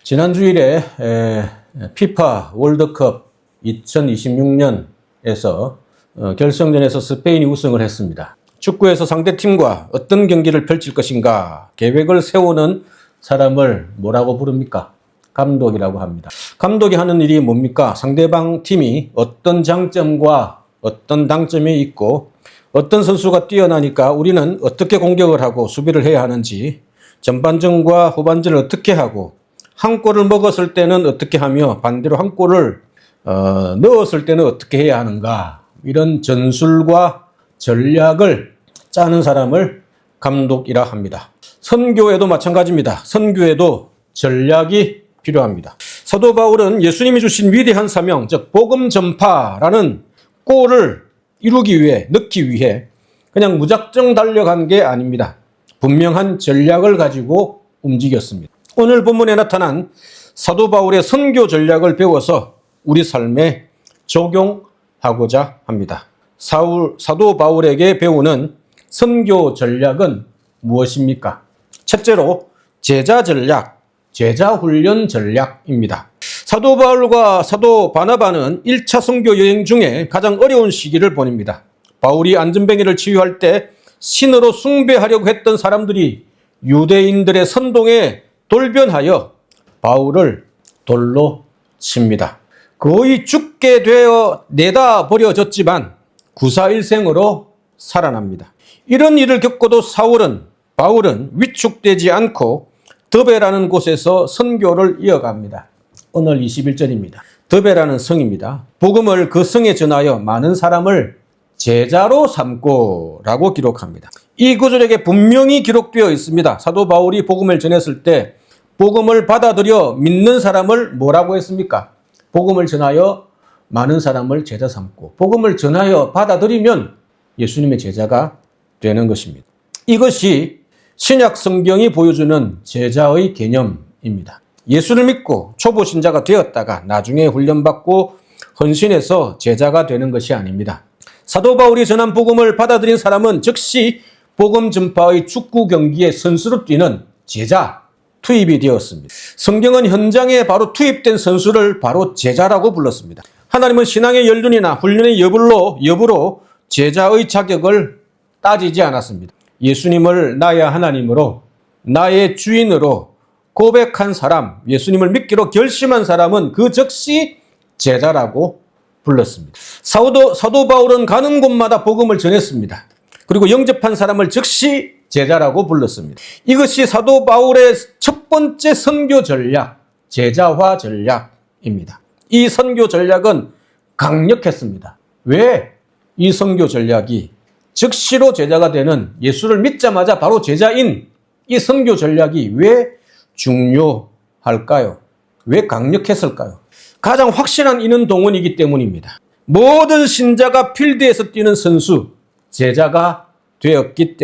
지난 주일에 피파 월드컵 2026년에서 결승전에서 스페인이 우승을 했습니다. 축구에서 상대팀과 어떤 경기를 펼칠 것인가 계획을 세우는 사람을 뭐라고 부릅니까? 감독이라고 합니다. 감독이 하는 일이 뭡니까? 상대방 팀이 어떤 장점과 어떤 당점이 있고 어떤 선수가 뛰어나니까 우리는 어떻게 공격을 하고 수비를 해야 하는지, 전반전과 후반전을 어떻게 하고 한 골을 먹었을 때는 어떻게 하며 반대로 한 골을 넣었을 때는 어떻게 해야 하는가, 이런 전술과 전략을 짜는 사람을 감독이라 합니다. 선교에도 마찬가지입니다. 선교에도 전략이 필요합니다. 사도 바울은 예수님이 주신 위대한 사명, 즉 복음 전파라는 골을 이루기 위해, 넣기 위해 그냥 무작정 달려간 게 아닙니다. 분명한 전략을 가지고 움직였습니다. 오늘 본문에 나타난 사도 바울의 선교 전략을 배워서 우리 삶에 적용하고자 합니다. 사도 바울에게 배우는 선교 전략은 무엇입니까? 첫째로 제자 전략, 제자 훈련 전략입니다. 사도 바울과 사도 바나바는 1차 선교 여행 중에 가장 어려운 시기를 보냅니다. 바울이 안전뱅이를 치유할 때 신으로 숭배하려고 했던 사람들이 유대인들의 선동에 돌변하여 바울을 돌로 칩니다. 거의 죽게 되어 내다 버려졌지만 구사일생으로 살아납니다. 이런 일을 겪고도 바울은 위축되지 않고 더베라는 곳에서 선교를 이어갑니다. 오늘 21절입니다. 더베라는 성입니다. 복음을 그 성에 전하여 많은 사람을 제자로 삼고 라고 기록합니다. 이 구절에게 분명히 기록되어 있습니다. 사도 바울이 복음을 전했을 때 복음을 받아들여 믿는 사람을 뭐라고 했습니까? 복음을 전하여 많은 사람을 제자 삼고, 복음을 전하여 받아들이면 예수님의 제자가 되는 것입니다. 이것이 신약 성경이 보여주는 제자의 개념입니다. 예수를 믿고 초보 신자가 되었다가 나중에 훈련받고 헌신해서 제자가 되는 것이 아닙니다. 사도 바울이 전한 복음을 받아들인 사람은 즉시 복음 전파의 축구 경기에 선수로 뛰는 제자 투입이 되었습니다. 성경은 현장에 바로 투입된 선수를 바로 제자라고 불렀습니다. 하나님은 신앙의 연륜이나 훈련의 여부로 제자의 자격을 따지지 않았습니다. 예수님을 나의 하나님으로, 나의 주인으로 고백한 사람, 예수님을 믿기로 결심한 사람은 그 즉시 제자라고 불렀습니다. 사도 바울은 가는 곳마다 복음을 전했습니다. 그리고 영접한 사람을 즉시 제자라고 불렀습니다. 이것이 사도 바울의 첫 번째 선교 전략, 제자화 전략입니다. 이 선교 전략은 강력했습니다. 왜 이 선교 전략이 즉시로 제자가 되는, 예수를 믿자마자 바로 제자인 이 선교 전략이 왜 중요할까요? 왜 강력했을까요? 가장 확실한 이는 동원이기 때문입니다. 모든 신자가 필드에서 뛰는 선수, 제자가 되었기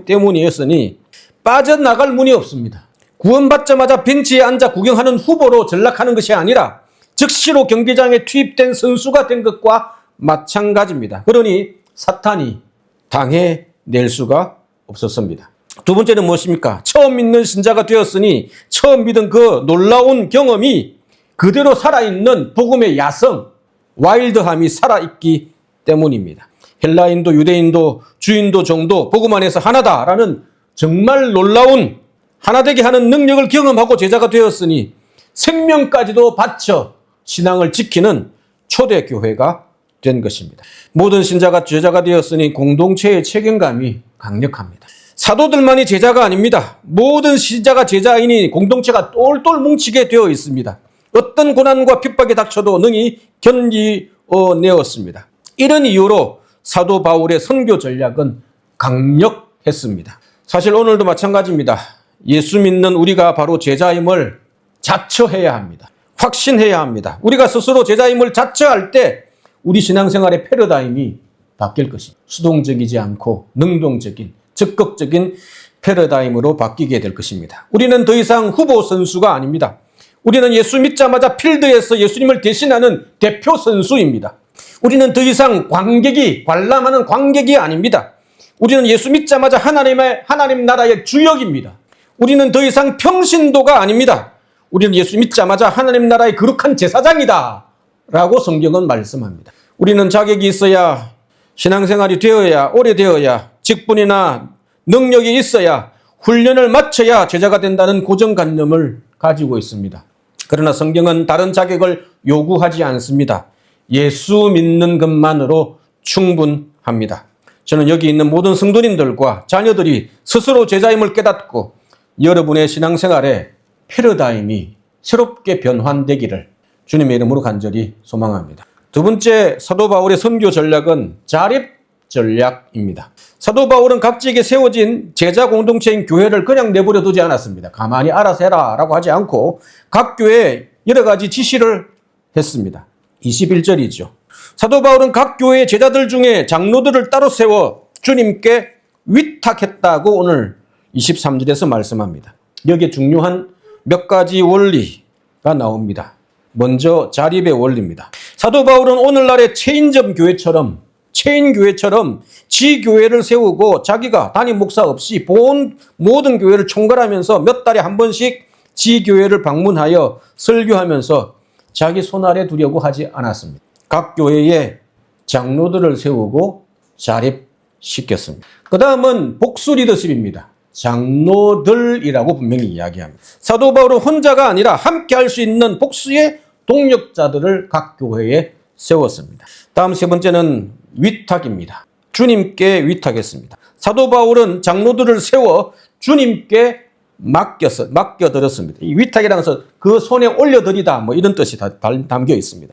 때문이었으니 빠져나갈 문이 없습니다. 구원받자마자 벤치에 앉아 구경하는 후보로 전락하는 것이 아니라 즉시로 경기장에 투입된 선수가 된 것과 마찬가지입니다. 그러니 사탄이 당해낼 수가 없었습니다. 두 번째는 무엇입니까? 처음 믿는 신자가 되었으니 처음 믿은 그 놀라운 경험이 그대로 살아있는 복음의 야성, 와일드함이 살아있기 때문입니다. 헬라인도 유대인도 주인도 종도 복음 안에서 하나다라는 정말 놀라운 하나되게 하는 능력을 경험하고 제자가 되었으니 생명까지도 바쳐 신앙을 지키는 초대교회가 된 것입니다. 모든 신자가 제자가 되었으니 공동체의 책임감이 강력합니다. 사도들만이 제자가 아닙니다. 모든 신자가 제자이니 공동체가 똘똘 뭉치게 되어 있습니다. 어떤 고난과 핍박이 닥쳐도 능히 견디어내었습니다. 이런 이유로 사도 바울의 선교 전략은 강력했습니다. 사실 오늘도 마찬가지입니다. 예수 믿는 우리가 바로 제자임을 자처해야 합니다. 확신해야 합니다. 우리가 스스로 제자임을 자처할 때 우리 신앙생활의 패러다임이 바뀔 것입니다. 수동적이지 않고 능동적인, 적극적인 패러다임으로 바뀌게 될 것입니다. 우리는 더 이상 후보 선수가 아닙니다. 우리는 예수 믿자마자 필드에서 예수님을 대신하는 대표 선수입니다. 우리는 더 이상 관람하는 관객이 아닙니다. 우리는 예수 믿자마자 하나님 나라의 주역입니다. 우리는 더 이상 평신도가 아닙니다. 우리는 예수 믿자마자 하나님 나라의 거룩한 제사장이다 라고 성경은 말씀합니다. 우리는 자격이 있어야, 신앙생활이 되어야, 오래되어야, 직분이나 능력이 있어야, 훈련을 마쳐야 제자가 된다는 고정관념을 가지고 있습니다. 그러나 성경은 다른 자격을 요구하지 않습니다. 예수 믿는 것만으로 충분합니다. 저는 여기 있는 모든 성도님들과 자녀들이 스스로 제자임을 깨닫고 여러분의 신앙생활에 패러다임이 새롭게 변환되기를 주님의 이름으로 간절히 소망합니다. 두 번째, 사도 바울의 선교 전략은 자립 전략입니다. 사도 바울은 각지에 세워진 제자 공동체인 교회를 그냥 내버려 두지 않았습니다. 가만히 알아서 해라 라고 하지 않고 각 교회에 여러 가지 지시를 했습니다. 21절이죠. 사도 바울은 각 교회의 제자들 중에 장로들을 따로 세워 주님께 위탁했다고 오늘 23절에서 말씀합니다. 여기에 중요한 몇 가지 원리가 나옵니다. 먼저 자립의 원리입니다. 사도 바울은 오늘날의 체인점 교회처럼 지교회를 세우고 자기가 담임 목사 없이 본 모든 교회를 총괄하면서 몇 달에 한 번씩 지교회를 방문하여 설교하면서 자기 손아래 두려고 하지 않았습니다. 각 교회에 장로들을 세우고 자립시켰습니다. 그 다음은 복수 리더십입니다. 장로들이라고 분명히 이야기합니다. 사도 바울은 혼자가 아니라 함께 할 수 있는 복수의 동력자들을 각 교회에 세웠습니다. 다음 세 번째는 위탁입니다. 주님께 위탁했습니다. 사도 바울은 장로들을 세워 주님께 맡겨드렸습니다. 이 위탁이라는 것은 그 손에 올려드리다 이런 뜻이 담겨 있습니다.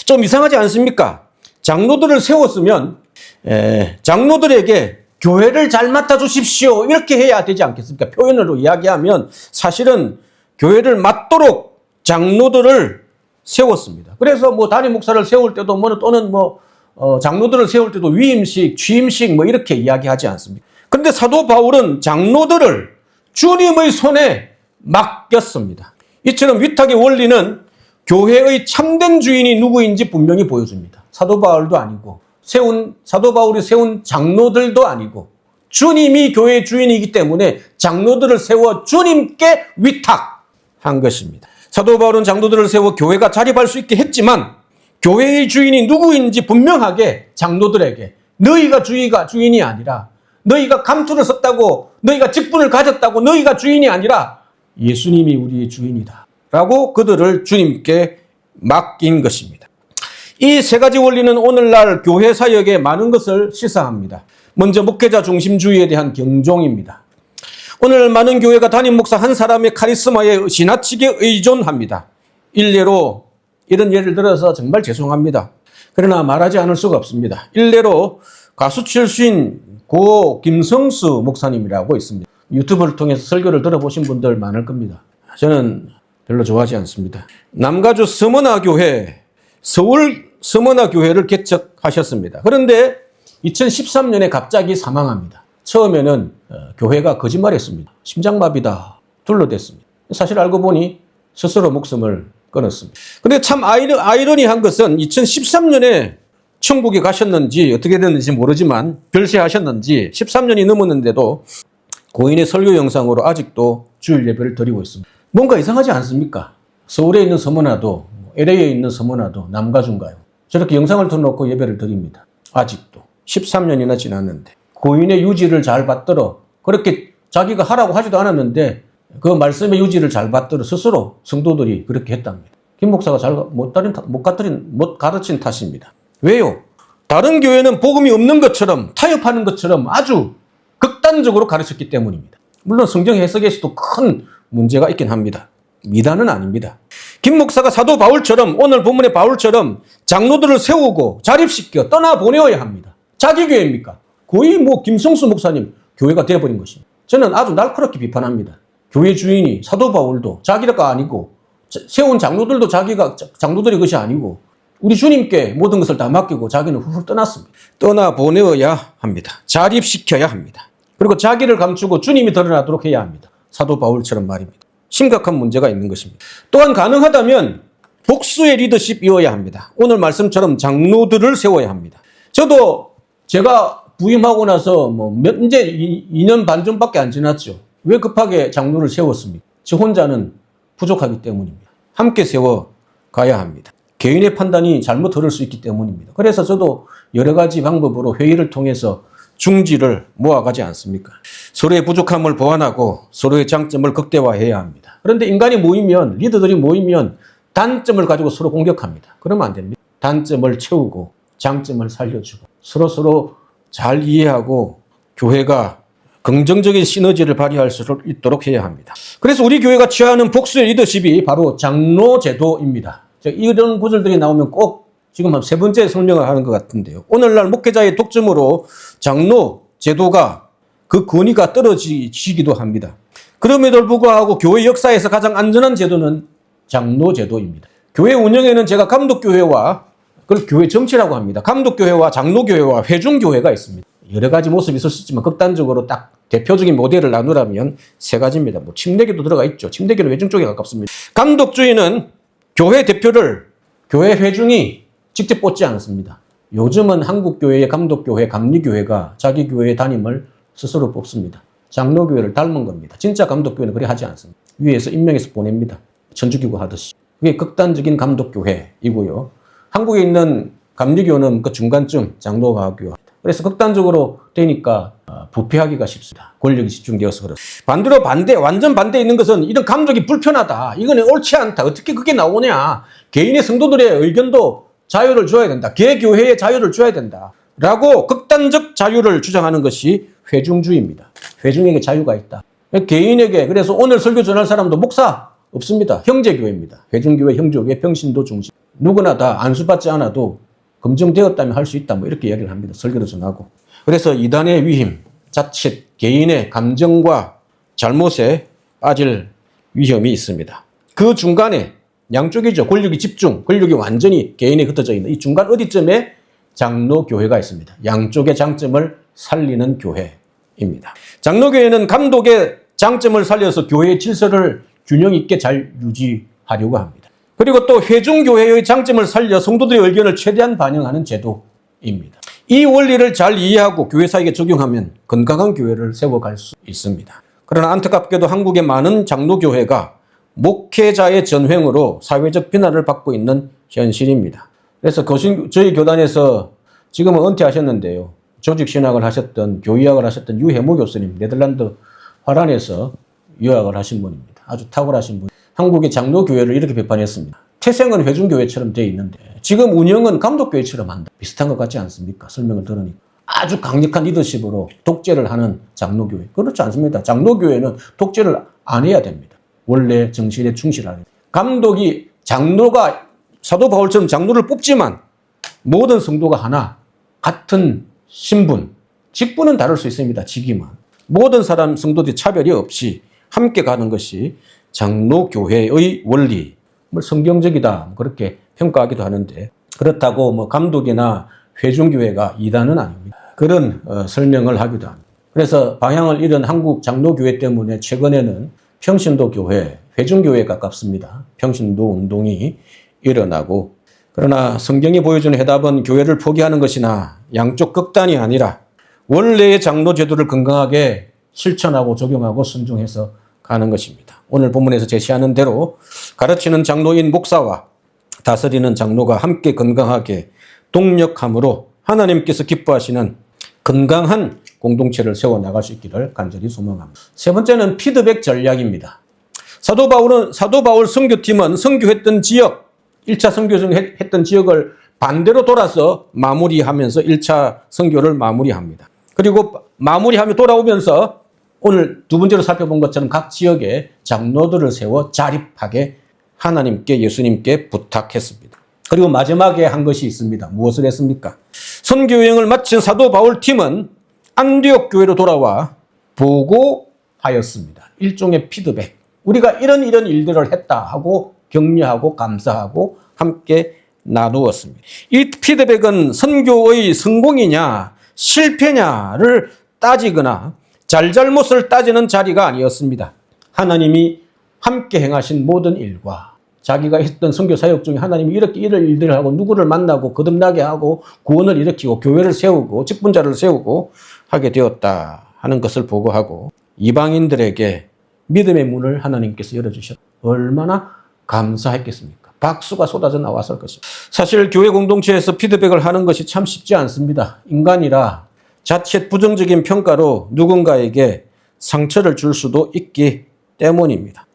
좀 이상하지 않습니까? 장로들을 세웠으면 장로들에게 교회를 잘 맡아주십시오 이렇게 해야 되지 않겠습니까? 표현으로 이야기하면 사실은 교회를 맡도록 장로들을 세웠습니다. 그래서 담임 목사를 세울 때도 또는 장로들을 세울 때도 위임식, 취임식 이렇게 이야기하지 않습니까? 그런데 사도 바울은 장로들을 주님의 손에 맡겼습니다. 이처럼 위탁의 원리는 교회의 참된 주인이 누구인지 분명히 보여줍니다. 사도 바울도 아니고 사도 바울이 세운 장로들도 아니고 주님이 교회의 주인이기 때문에 장로들을 세워 주님께 위탁한 것입니다. 사도 바울은 장로들을 세워 교회가 자립할 수 있게 했지만 교회의 주인이 누구인지 분명하게 장로들에게 너희가 주인이 아니라 너희가 감투를 썼다고 너희가 직분을 가졌다고 너희가 주인이 아니라 예수님이 우리의 주인이다 라고 그들을 주님께 맡긴 것입니다. 이 세 가지 원리는 오늘날 교회 사역에 많은 것을 시사합니다. 먼저 목회자 중심주의에 대한 경종입니다. 오늘 많은 교회가 담임 목사 한 사람의 카리스마에 지나치게 의존합니다. 일례로 이런 예를 들어서 정말 죄송합니다. 그러나 말하지 않을 수가 없습니다. 일례로 가수 출신 고 김성수 목사님이라고 있습니다. 유튜브를 통해서 설교를 들어보신 분들 많을 겁니다. 저는 별로 좋아하지 않습니다. 남가주 서머나교회, 서울 서머나교회를 개척하셨습니다. 그런데 2013년에 갑자기 사망합니다. 처음에는 교회가 거짓말했습니다. 심장마비다 둘러댔습니다. 사실 알고 보니 스스로 목숨을 끊었습니다. 그런데 참 아이러니한 것은 2013년에 천국에 가셨는지 어떻게 됐는지 모르지만 별세하셨는지 13년이 넘었는데도 고인의 설교 영상으로 아직도 주일 예배를 드리고 있습니다. 뭔가 이상하지 않습니까? 서울에 있는 서머나도 LA에 있는 서머나도 남가주인가요? 저렇게 영상을 틀어놓고 예배를 드립니다. 아직도 13년이나 지났는데 고인의 유지를 잘 받들어 그렇게 자기가 하라고 하지도 않았는데 그 말씀의 유지를 잘 받들어 스스로 성도들이 그렇게 했답니다. 김 목사가 못 가르친 탓입니다. 왜요? 다른 교회는 복음이 없는 것처럼 타협하는 것처럼 아주 극단적으로 가르쳤기 때문입니다. 물론 성경 해석에서도 큰 문제가 있긴 합니다. 미단은 아닙니다. 김 목사가 사도 바울처럼 오늘 본문의 바울처럼 장로들을 세우고 자립시켜 떠나보내어야 합니다. 자기 교회입니까? 거의 김성수 목사님 교회가 되어버린 것입니다. 저는 아주 날카롭게 비판합니다. 교회 주인이 사도 바울도 자기가 아니고 세운 장로들도 장로들이 것이 아니고 우리 주님께 모든 것을 다 맡기고 자기는 훌훌 떠났습니다. 떠나보내어야 합니다. 자립시켜야 합니다. 그리고 자기를 감추고 주님이 드러나도록 해야 합니다. 사도 바울처럼 말입니다. 심각한 문제가 있는 것입니다. 또한 가능하다면 복수의 리더십이어야 합니다. 오늘 말씀처럼 장로들을 세워야 합니다. 저도 제가 부임하고 나서 이제 2년 반 전밖에 안 지났죠. 왜 급하게 장로를 세웠습니까? 저 혼자는 부족하기 때문입니다. 함께 세워가야 합니다. 개인의 판단이 잘못 흐를 수 있기 때문입니다. 그래서 저도 여러 가지 방법으로 회의를 통해서 중지를 모아가지 않습니까? 서로의 부족함을 보완하고 서로의 장점을 극대화해야 합니다. 그런데 인간이 모이면, 리더들이 모이면 단점을 가지고 서로 공격합니다. 그러면 안 됩니다. 단점을 채우고 장점을 살려주고 서로 잘 이해하고 교회가 긍정적인 시너지를 발휘할 수 있도록 해야 합니다. 그래서 우리 교회가 취하는 복수의 리더십이 바로 장로제도입니다. 이런 구절들이 나오면 꼭 지금 세 번째 설명을 하는 것 같은데요. 오늘날 목회자의 독점으로 장로제도가 그 권위가 떨어지기도 합니다. 그럼에도 불구하고 교회 역사에서 가장 안전한 제도는 장로제도입니다. 교회 운영에는 제가 감독교회와 그걸 교회 정치라고 합니다. 감독교회와 장로교회와 회중교회가 있습니다. 여러 가지 모습이 있을 수 있지만 극단적으로 딱 대표적인 모델을 나누라면 세 가지입니다. 침례교도 들어가 있죠. 침례교는 회중 쪽에 가깝습니다. 감독주의는 교회 대표를 교회 회중이 직접 뽑지 않습니다. 요즘은 한국교회의 감독교회, 감리교회가 자기 교회의 담임을 스스로 뽑습니다. 장로교회를 닮은 겁니다. 진짜 감독교회는 그렇게 하지 않습니다. 위에서 임명해서 보냅니다. 천주교가 하듯이. 그게 극단적인 감독교회이고요. 한국에 있는 감리교는 그 중간쯤 장로가교회. 그래서 극단적으로 되니까 부패하기가 쉽습니다. 권력이 집중되어서 그렇습니다. 반대로 완전 반대에 있는 것은 이런 감독이 불편하다. 이거는 옳지 않다. 어떻게 그게 나오냐. 개인의 성도들의 의견도 자유를 줘야 된다. 개교회에 자유를 줘야 된다. 라고 극단적 자유를 주장하는 것이 회중주의입니다. 회중에게 자유가 있다. 개인에게, 그래서 오늘 설교 전할 사람도 목사 없습니다. 형제교회입니다. 회중교회, 형제교회, 평신도 중심. 누구나 다 안수받지 않아도 검증되었다면 할 수 있다. 이렇게 이야기를 합니다. 설교도 전하고. 그래서 이단의 위임, 자칫 개인의 감정과 잘못에 빠질 위험이 있습니다. 그 중간에 양쪽이죠. 권력이 집중, 권력이 완전히 개인에 흩어져 있는 이 중간 어디쯤에 장로교회가 있습니다. 양쪽의 장점을 살리는 교회입니다. 장로교회는 감독의 장점을 살려서 교회의 질서를 균형 있게 잘 유지하려고 합니다. 그리고 또 회중교회의 장점을 살려 성도들의 의견을 최대한 반영하는 제도입니다. 이 원리를 잘 이해하고 교회사에게 적용하면 건강한 교회를 세워갈 수 있습니다. 그러나 안타깝게도 한국의 많은 장로교회가 목회자의 전횡으로 사회적 비난을 받고 있는 현실입니다. 그래서 저희 교단에서 지금은 은퇴하셨는데요. 조직신학을 하셨던, 교의학을 하셨던 유해모 교수님, 네덜란드 화란에서 유학을 하신 분입니다. 아주 탁월하신 분. 한국의 장로교회를 이렇게 비판했습니다. 태생은 회중교회처럼 되어 있는데 지금 운영은 감독교회처럼 한다. 비슷한 것 같지 않습니까? 설명을 들으니까. 아주 강력한 리더십으로 독재를 하는 장로교회. 그렇지 않습니다. 장로교회는 독재를 안 해야 됩니다. 원래 정신에 충실하는. 감독이, 장로가 사도 바울처럼 장로를 뽑지만 모든 성도가 하나, 같은 신분, 직분은 다를 수 있습니다. 직위만. 모든 사람, 성도들이 차별이 없이 함께 가는 것이 장로교회의 원리, 성경적이다 그렇게 평가하기도 하는데, 그렇다고 감독이나 회중교회가 이단은 아닙니다. 그런 설명을 하기도 합니다. 그래서 방향을 잃은 한국 장로교회 때문에 최근에는 평신도 교회, 회중교회에 가깝습니다. 평신도 운동이 일어나고, 그러나 성경이 보여주는 해답은 교회를 포기하는 것이나 양쪽 극단이 아니라 원래의 장로 제도를 건강하게 실천하고 적용하고 순종해서 가는 것입니다. 오늘 본문에서 제시하는 대로 가르치는 장로인 목사와 다스리는 장로가 함께 건강하게 동력함으로 하나님께서 기뻐하시는 건강한 공동체를 세워나갈 수 있기를 간절히 소망합니다. 세 번째는 피드백 전략입니다. 사도 바울 선교팀은 선교했던 지역, 1차 선교 중 했던 지역을 반대로 돌아서 마무리하면서 1차 선교를 마무리합니다. 그리고 마무리하며 돌아오면서 오늘 두 번째로 살펴본 것처럼 각 지역에 장로들을 세워 자립하게 하나님께, 예수님께 부탁했습니다. 그리고 마지막에 한 것이 있습니다. 무엇을 했습니까? 선교 여행을 마친 사도 바울 팀은 안디옥 교회로 돌아와 보고하였습니다. 일종의 피드백. 우리가 이런 일들을 했다 하고 격려하고 감사하고 함께 나누었습니다. 이 피드백은 선교의 성공이냐 실패냐를 따지거나 잘잘못을 따지는 자리가 아니었습니다. 하나님이 함께 행하신 모든 일과 자기가 했던 선교 사역 중에 하나님이 이렇게 이런 일들을 하고 누구를 만나고 거듭나게 하고 구원을 일으키고 교회를 세우고 직분자를 세우고 하게 되었다 하는 것을 보고하고 이방인들에게 믿음의 문을 하나님께서 열어주셨다. 얼마나 감사했겠습니까? 박수가 쏟아져 나왔을 것입니다. 사실 교회 공동체에서 피드백을 하는 것이 참 쉽지 않습니다. 인간이라 자칫 부정적인 평가로 누군가에게 상처를 줄 수도 있기 때문입니다.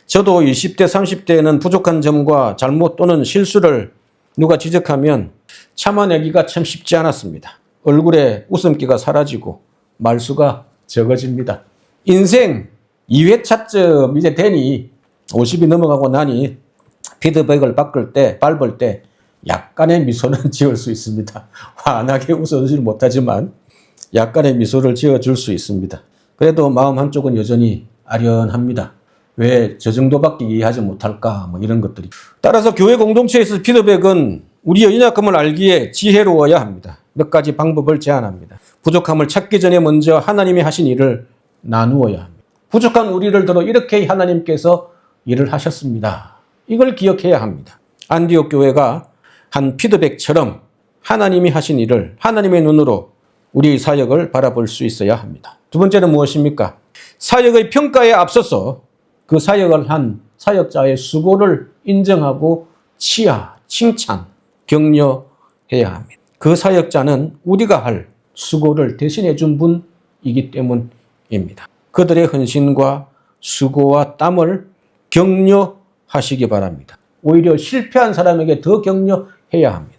저도 20대, 30대에는 부족한 점과 잘못 또는 실수를 누가 지적하면 참아내기가 참 쉽지 않았습니다. 얼굴에 웃음기가 사라지고 말수가 적어집니다. 인생 2회차쯤 이제 되니 50이 넘어가고 나니 피드백을 밟을 때 약간의 미소는 지을 수 있습니다. 환하게 웃어주질 못하지만 약간의 미소를 지어줄 수 있습니다. 그래도 마음 한쪽은 여전히 아련합니다. 왜 저 정도밖에 이해하지 못할까? 뭐 이런 것들이. 따라서 교회 공동체에서 피드백은 우리의 연약함을 알기에 지혜로워야 합니다. 몇 가지 방법을 제안합니다. 부족함을 찾기 전에 먼저 하나님이 하신 일을 나누어야 합니다. 부족한 우리를 들어 이렇게 하나님께서 일을 하셨습니다. 이걸 기억해야 합니다. 안디옥 교회가 한 피드백처럼 하나님이 하신 일을 하나님의 눈으로 우리의 사역을 바라볼 수 있어야 합니다. 두 번째는 무엇입니까? 사역의 평가에 앞서서 그 사역을 한 사역자의 수고를 인정하고 칭찬, 격려해야 합니다. 그 사역자는 우리가 할 수고를 대신해 준 분이기 때문입니다. 그들의 헌신과 수고와 땀을 격려하시기 바랍니다. 오히려 실패한 사람에게 더 격려해야 합니다.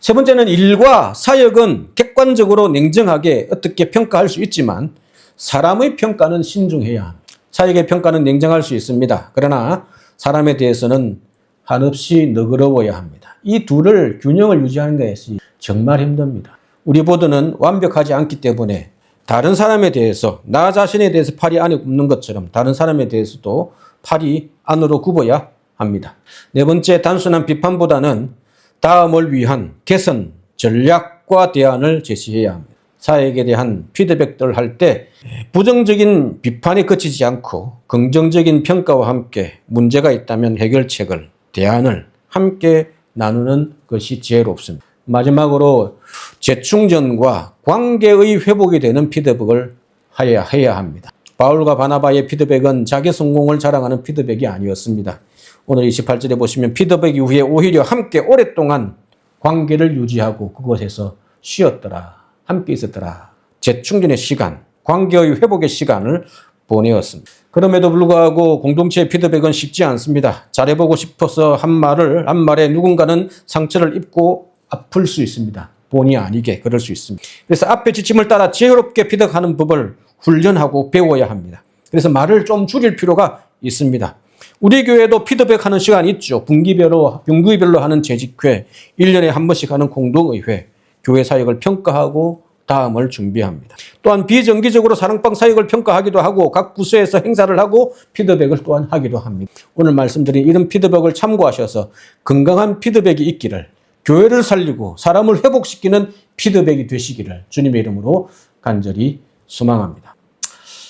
세 번째는 일과 사역은 객관적으로 냉정하게 어떻게 평가할 수 있지만 사람의 평가는 신중해야 합니다. 사역의 평가는 냉정할 수 있습니다. 그러나 사람에 대해서는 한없이 너그러워야 합니다. 이 둘을 균형을 유지하는 것이 정말 힘듭니다. 우리 모두는 완벽하지 않기 때문에 다른 사람에 대해서 나 자신에 대해서 팔이 안에 굽는 것처럼 다른 사람에 대해서도 팔이 안으로 굽어야 합니다. 네 번째, 단순한 비판보다는 다음을 위한 개선, 전략과 대안을 제시해야 합니다. 사역에 대한 피드백들을 할 때 부정적인 비판에 그치지 않고 긍정적인 평가와 함께 문제가 있다면 해결책을, 대안을 함께 나누는 것이 지혜롭습니다. 마지막으로 재충전과 관계의 회복이 되는 피드백을 해야 합니다. 바울과 바나바의 피드백은 자기 성공을 자랑하는 피드백이 아니었습니다. 오늘 28절에 보시면 피드백 이후에 오히려 함께 오랫동안 관계를 유지하고 그곳에서 쉬었더라. 함께 있었더라. 재충전의 시간, 관계의 회복의 시간을 보내었습니다. 그럼에도 불구하고 공동체의 피드백은 쉽지 않습니다. 잘해보고 싶어서 한 말에 누군가는 상처를 입고 아플 수 있습니다. 본의 아니게 그럴 수 있습니다. 그래서 앞의 지침을 따라 지혜롭게 피드백하는 법을 훈련하고 배워야 합니다. 그래서 말을 좀 줄일 필요가 있습니다. 우리 교회도 피드백하는 시간이 있죠. 분기별로 하는 재직회, 1년에 한 번씩 하는 공동의회, 교회 사역을 평가하고 다음을 준비합니다. 또한 비정기적으로 사랑방 사역을 평가하기도 하고 각 부서에서 행사를 하고 피드백을 또한 하기도 합니다. 오늘 말씀드린 이런 피드백을 참고하셔서 건강한 피드백이 있기를, 교회를 살리고 사람을 회복시키는 피드백이 되시기를 주님의 이름으로 간절히 소망합니다.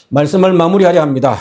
말씀을 마무리하려 합니다.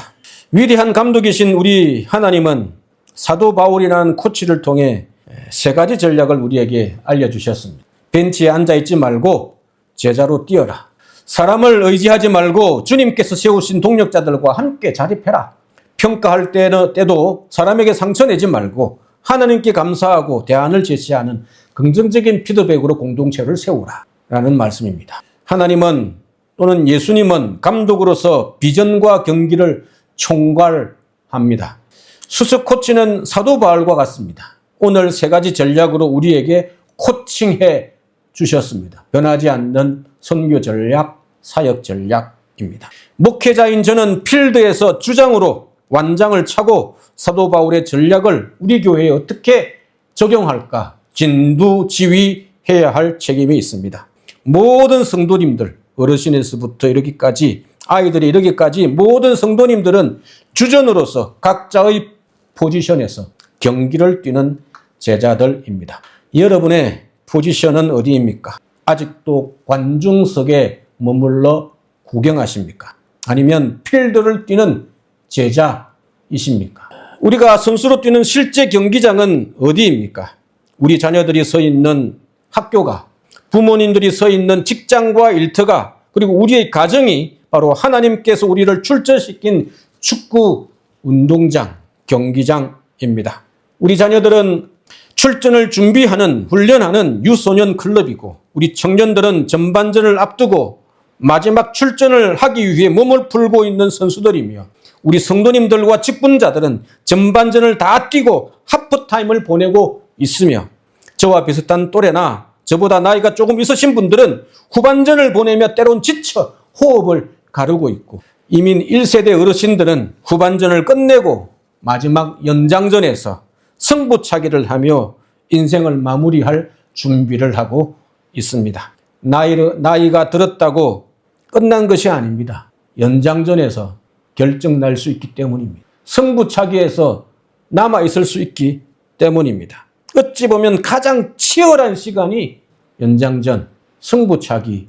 위대한 감독이신 우리 하나님은 사도 바울이라는 코치를 통해 세 가지 전략을 우리에게 알려주셨습니다. 벤치에 앉아있지 말고 제자로 뛰어라. 사람을 의지하지 말고 주님께서 세우신 동력자들과 함께 자립해라. 평가할 때도 사람에게 상처내지 말고 하나님께 감사하고 대안을 제시하는 긍정적인 피드백으로 공동체를 세우라. 라는 말씀입니다. 하나님은 또는 예수님은 감독으로서 비전과 경기를 총괄합니다. 수석 코치는 사도 바울과 같습니다. 오늘 세 가지 전략으로 우리에게 코칭해 주셨습니다. 변하지 않는 선교 전략, 사역 전략입니다. 목회자인 저는 필드에서 주장으로 완장을 차고 사도 바울의 전략을 우리 교회에 어떻게 적용할까 진두지휘해야 할 책임이 있습니다. 모든 성도님들, 어르신에서부터 이르기까지 아이들이 이르기까지 모든 성도님들은 주전으로서 각자의 포지션에서 경기를 뛰는 제자들입니다. 여러분의 포지션은 어디입니까? 아직도 관중석에 머물러 구경하십니까? 아니면 필드를 뛰는 제자이십니까? 우리가 선수로 뛰는 실제 경기장은 어디입니까? 우리 자녀들이 서 있는 학교가, 부모님들이 서 있는 직장과 일터가, 그리고 우리의 가정이 바로 하나님께서 우리를 출전시킨 축구 운동장, 경기장입니다. 우리 자녀들은 출전을 준비하는, 훈련하는 유소년 클럽이고, 우리 청년들은 전반전을 앞두고 마지막 출전을 하기 위해 몸을 풀고 있는 선수들이며, 우리 성도님들과 직분자들은 전반전을 다 뛰고 하프타임을 보내고 있으며, 저와 비슷한 또래나 저보다 나이가 조금 있으신 분들은 후반전을 보내며 때론 지쳐 호흡을 가르고 있고, 이민 1세대 어르신들은 후반전을 끝내고 마지막 연장전에서 승부차기를 하며 인생을 마무리할 준비를 하고 있습니다. 나이가 들었다고 끝난 것이 아닙니다. 연장전에서 결정 날 수 있기 때문입니다. 승부차기에서 남아있을 수 있기 때문입니다. 어찌 보면 가장 치열한 시간이 연장전, 승부차기라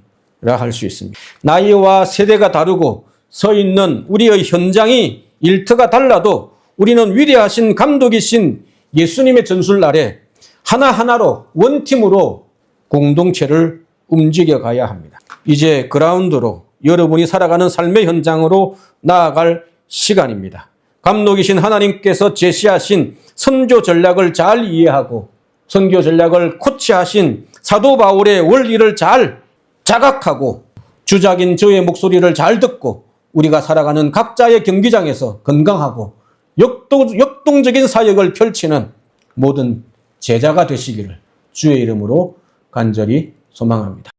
할 수 있습니다. 나이와 세대가 다르고 서 있는 우리의 현장이 일터가 달라도 우리는 위대하신 감독이신 예수님의 전술 아래 하나하나로 원팀으로 공동체를 움직여 가야 합니다. 이제 그라운드로 여러분이 살아가는 삶의 현장으로 나아갈 시간입니다. 감독이신 하나님께서 제시하신 선교 전략을 잘 이해하고 선교 전략을 코치하신 사도 바울의 원리를 잘 자각하고 주작인 저의 목소리를 잘 듣고 우리가 살아가는 각자의 경기장에서 건강하고 역동적인 사역을 펼치는 모든 제자가 되시기를 주의 이름으로 간절히 소망합니다.